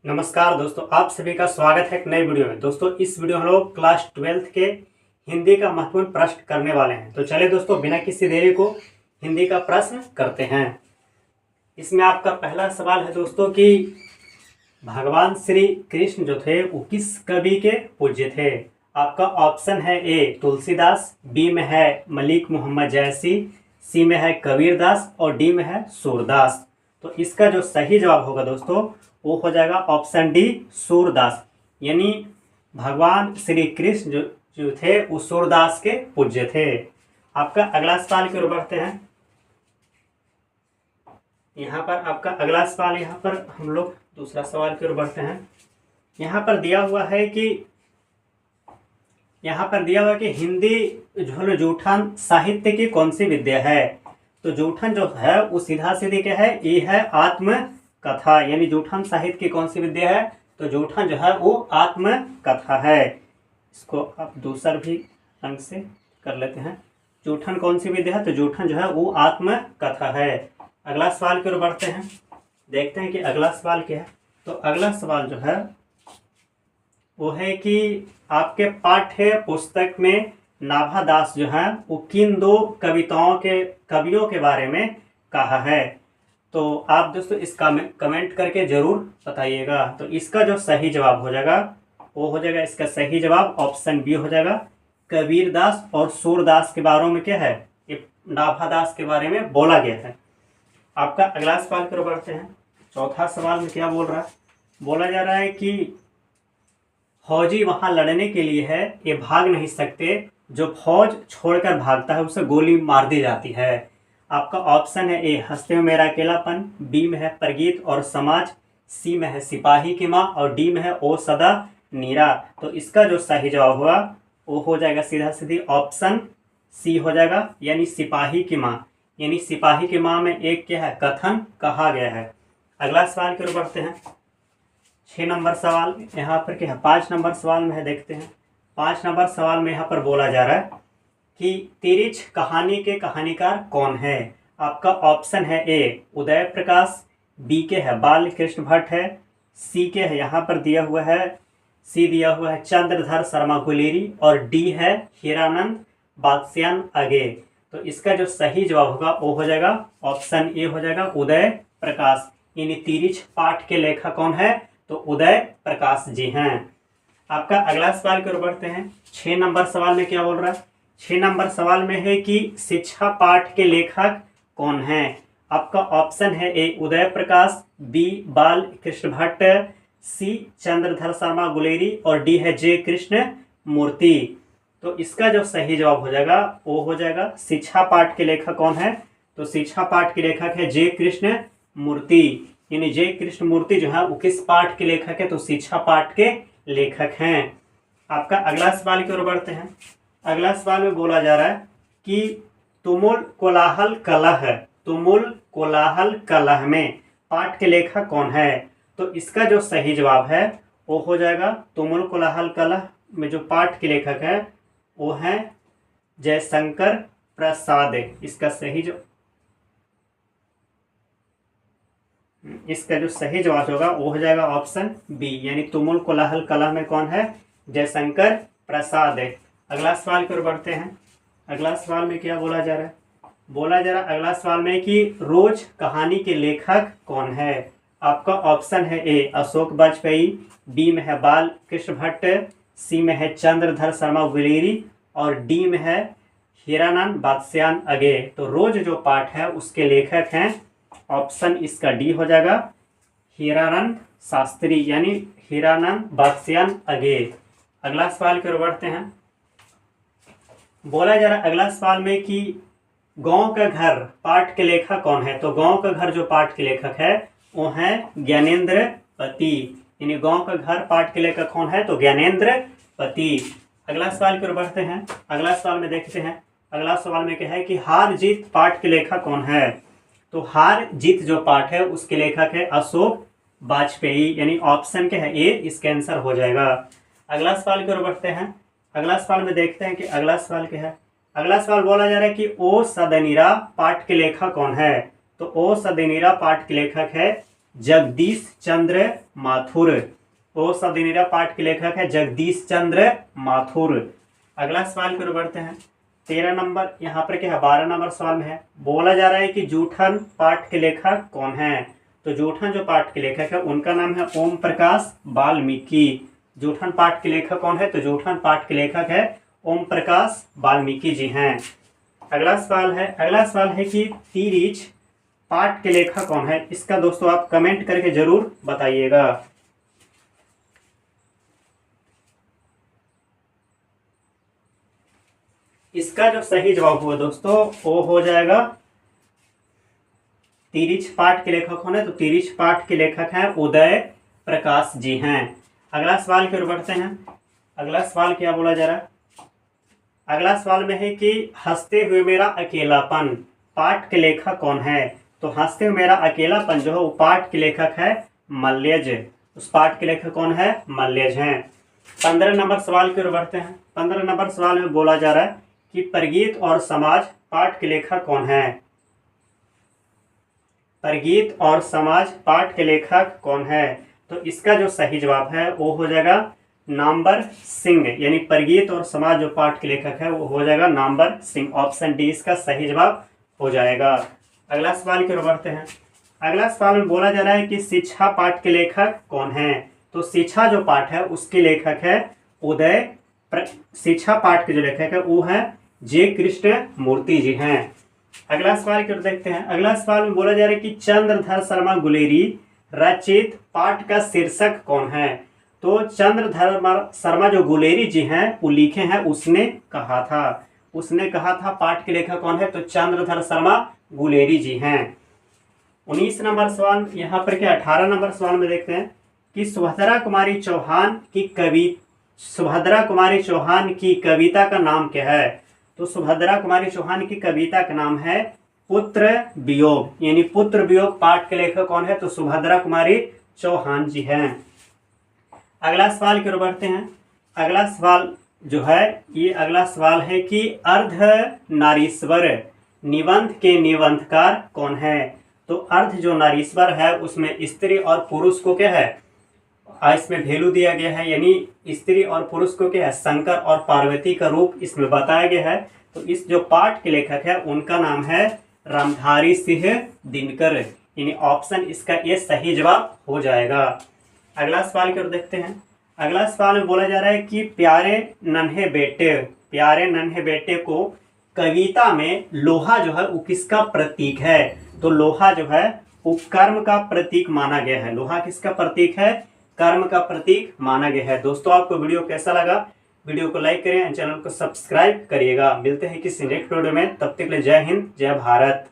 नमस्कार दोस्तों, आप सभी का स्वागत है एक नई वीडियो में। दोस्तों इस वीडियो हम लोग क्लास 12th के हिंदी का महत्वपूर्ण प्रश्न करने वाले हैं। तो चलिए दोस्तों, बिना किसी देरी को हिंदी का प्रश्न करते हैं। इसमें आपका पहला सवाल है दोस्तों कि भगवान श्री कृष्ण जो थे वो किस कवि के पूज्य थे। आपका ऑप्शन है ए तुलसीदास, बी में है मलिक मोहम्मद जैसी, सी में है कबीरदास और डी में है सूरदास। तो इसका जो सही जवाब होगा दोस्तों वो हो जाएगा ऑप्शन डी सूरदास। यानी भगवान श्री कृष्ण जो थे वो सूरदास के पूज्य थे। आपका अगला सवाल की ओर बढ़ते हैं। यहाँ पर आपका अगला सवाल, यहाँ पर हम लोग दूसरा सवाल की ओर बढ़ते हैं। यहाँ पर दिया हुआ है कि हिंदी जो जूठन साहित्य की कौन सी विद्या है। तो जूठन जो है वो सीधा सीधी क्या है, ये है आत्मकथा। यानी जूठन साहित्य की कौन सी विद्या है, तो जूठन जो है वो आत्मकथा है। इसको आप दूसरा भी रंग से कर लेते हैं। जूठन कौन सी विद्या है, तो जूठन जो है वो आत्मकथा है। अगला सवाल की ओर बढ़ते हैं, देखते हैं कि अगला सवाल क्या है। तो अगला सवाल जो है वो है कि आपके पाठ्य पुस्तक में नाभादास जो है वो किन दो कवियों के बारे में कहा है। तो आप दोस्तों इस कमेंट करके जरूर बताइएगा। तो इसका जो सही जवाब हो जाएगा वो हो जाएगा, इसका सही जवाब ऑप्शन बी हो जाएगा। कबीरदास और सूरदास के बारे में क्या है, ये नाभादास के बारे में बोला गया है। आपका अगला सवाल की ओर बढ़ते हैं। चौथा सवाल में क्या बोल रहा है, बोला जा रहा है कि फौजी वहां लड़ने के लिए है, ये भाग नहीं सकते, जो फौज छोड़कर भागता है उसे गोली मार दी जाती है। आपका ऑप्शन है ए हंसते में मेरा अकेलापन, बी में है प्रगीत और समाज, सी में है सिपाही की माँ और डी में है ओ सदा नीरा। तो इसका जो सही जवाब होगा वो हो जाएगा सीधा सीधी ऑप्शन सी हो जाएगा, यानी सिपाही की माँ। यानी सिपाही की माँ में एक क्या है, कथन कहा गया है। अगला सवाल की ओर बढ़ते हैं। 6 नंबर सवाल यहाँ पर क्या है, 5 नंबर सवाल में है, देखते हैं। 5 नंबर सवाल में यहाँ पर बोला जा रहा है कि तिरिछ कहानी के कहानीकार कौन है। आपका ऑप्शन है ए उदय प्रकाश, बी के है बाल कृष्ण भट्ट है, सी के है यहाँ पर दिया हुआ है चंद्रधर शर्मा गुलेरी और डी है हीरानंद बादशान अगे। तो इसका जो सही जवाब होगा वो हो जाएगा ऑप्शन ए हो जाएगा उदय प्रकाश। यानी तिरिछ पाठ के लेखक कौन है, तो उदय प्रकाश जी हैं। आपका अगला सवाल की ओर बढ़ते हैं। 6 नंबर सवाल में क्या बोल रहा है, 6 नंबर सवाल में है कि शिक्षा पाठ के लेखक कौन है। आपका ऑप्शन है ए उदय प्रकाश, बी बाल कृष्ण भट्ट, सी चंद्रधर शर्मा गुलेरी और डी है जे कृष्ण मूर्ति। तो इसका जो सही जवाब हो जाएगा वो हो जाएगा शिक्षा पाठ के लेखक कौन है, तो शिक्षा पाठ के लेखक है जे कृष्ण मूर्ति। यानी जे कृष्ण मूर्ति जो है वो किस पाठ के लेखक है, तो शिक्षा पाठ के लेखक हैं। आपका अगला सवाल की ओर बढ़ते हैं। अगला सवाल में बोला जा रहा है कि तुमुल कोलाहल कलह में पाठ के लेखक कौन है। तो इसका जो सही जवाब है वो हो जाएगा तुमुल कोलाहल कलह में जो पाठ के लेखक है वो है जयशंकर प्रसाद। इसका जो सही जवाब होगा वो हो जाएगा ऑप्शन बी, यानी तुमुल कोलाहल कलह में कौन है, जयशंकर प्रसाद। अगला सवाल की ओर बढ़ते हैं। अगला सवाल में क्या बोला जा रहा है, अगला सवाल में कि रोज कहानी के लेखक कौन है। आपका ऑप्शन है ए अशोक वाजपेयी, बी में है बाल कृष्ण भट्ट, सी में है चंद्रधर शर्मा गुलेरी और डी में है हीरानंद बादशान अगे। तो रोज जो पाठ है उसके लेखक हैं, ऑप्शन इसका डी हो जाएगा हीरानंद शास्त्री, यानी हीरानंद बादशान अगे। अगला सवाल की ओर बढ़ते हैं। बोला जा रहा है अगला सवाल में कि गांव का घर पाठ के लेखक कौन है। तो गांव का घर जो पाठ के लेखक है वो है ज्ञानेंद्र पति। यानी गांव का घर पाठ के लेखक कौन है, तो ज्ञानेंद्र पति। अगला सवाल की ओर बढ़ते हैं। अगला सवाल में देखते हैं। अगला सवाल में क्या है कि हार जीत पाठ के लेखक कौन है। तो हार जीत जो पाठ है उसके लेखक है अशोक वाजपेयी, यानी ऑप्शन क्या है ए, इसका आंसर हो जाएगा। अगला सवाल की ओर बढ़ते हैं। अगला सवाल में देखते हैं कि अगला सवाल क्या है। अगला सवाल बोला जा रहा है कि ओ सदनीरा पाठ के लेखक कौन है। तो ओ सदनीरा पाठ के लेखक है जगदीश चंद्र माथुर। ओ सदिनिरा पाठ के लेखक है जगदीश चंद्र माथुर। अगला सवाल की ओर बढ़ते हैं। 13 नंबर यहाँ पर क्या है, 12 नंबर सवाल में है, बोला जा रहा है कि जूठन पाठ के लेखक कौन है। तो जूठन जो पाठ के लेखक है उनका नाम है ओम प्रकाश वाल्मीकि। जूठन पाठ के लेखक कौन है, तो जूठन पाठ के लेखक है ओम प्रकाश वाल्मीकि जी हैं। अगला सवाल है कि तिरिच पाठ के लेखक कौन है। इसका दोस्तों आप कमेंट करके जरूर बताइएगा। इसका जो सही जवाब हुआ दोस्तों वो हो जाएगा तिरिच पाठ के लेखक कौन है, तो तिरिच पाठ के लेखक हैं उदय प्रकाश जी हैं। अगला सवाल की ओर बढ़ते हैं। अगला सवाल क्या बोला जा रहा है, अगला सवाल में है कि हंसते हुए मेरा अकेलापन पाठ के लेखक कौन है। तो हंसते हुए मेरा अकेलापन जो है वो पाठ के लेखक है मल्यज। उस पाठ के लेखक कौन है, मल्यज हैं। 15 नंबर सवाल की ओर बढ़ते हैं। 15 नंबर सवाल में बोला जा रहा है कि परगीत और समाज पाठ के लेखक कौन है। परगीत और समाज पाठ के लेखक कौन है, तो इसका जो सही जवाब है वो हो जाएगा नामवर सिंह। यानी परगीत और समाज जो पाठ के लेखक है वो हो जाएगा नामवर सिंह। ऑप्शन डी इसका सही जवाब हो जाएगा। अगला सवाल की ओर बढ़ते हैं। अगला सवाल में बोला जा रहा है कि शिक्षा पाठ के लेखक कौन है। तो शिक्षा जो पाठ है उसके लेखक है उदय शिक्षा पाठ के जो लेखक है वो है जे कृष्ण मूर्ति जी हैं। अगला सवाल की ओर देखते हैं। अगला सवाल में बोला जा रहा है कि चंद्रधर शर्मा गुलेरी रचित पाठ का शीर्षक कौन है। तो चंद्रधर शर्मा जो गुलेरी जी हैं वो लिखे हैं उसने कहा था पाठ के लेखक कौन है, तो चंद्रधर शर्मा गुलेरी जी हैं। 19 नंबर सवाल यहाँ पर क्या 18 नंबर सवाल में देखते हैं कि सुभद्रा कुमारी चौहान की कविता का नाम क्या है। तो सुभद्रा कुमारी चौहान की कविता का नाम है पुत्र वियोग। यानी पुत्र वियोग पाठ के लेखक कौन है, तो सुभद्रा कुमारी चौहान जी हैं। अगला सवाल की ओर बढ़ते हैं। अगला सवाल जो है ये अगला सवाल है कि अर्धनारीश्वर निबंध के निबंधकार कौन है। तो अर्ध जो नारीश्वर है उसमें स्त्री और पुरुष को क्या है, इसमें वैल्यू दिया गया है। यानी स्त्री और पुरुष को क्या है, शंकर और पार्वती का रूप इसमें बताया गया है। तो इस जो पाठ के लेखक है उनका नाम है रामधारी सिंह दिनकर। यानी ऑप्शन इसका ये सही जवाब हो जाएगा। अगला सवाल की ओर देखते हैं। अगला सवाल में बोला जा रहा है कि प्यारे नन्हे बेटे को कविता में लोहा जो है वो किसका प्रतीक है। तो लोहा जो है वो कर्म का प्रतीक माना गया है। लोहा किसका प्रतीक है, कर्म का प्रतीक माना गया है। दोस्तों आपको वीडियो कैसा लगा, वीडियो को लाइक करें, चैनल को सब्सक्राइब करिएगा। मिलते हैं किसी नेक्स्ट वीडियो में, तब तक के लिए जय हिंद जय भारत।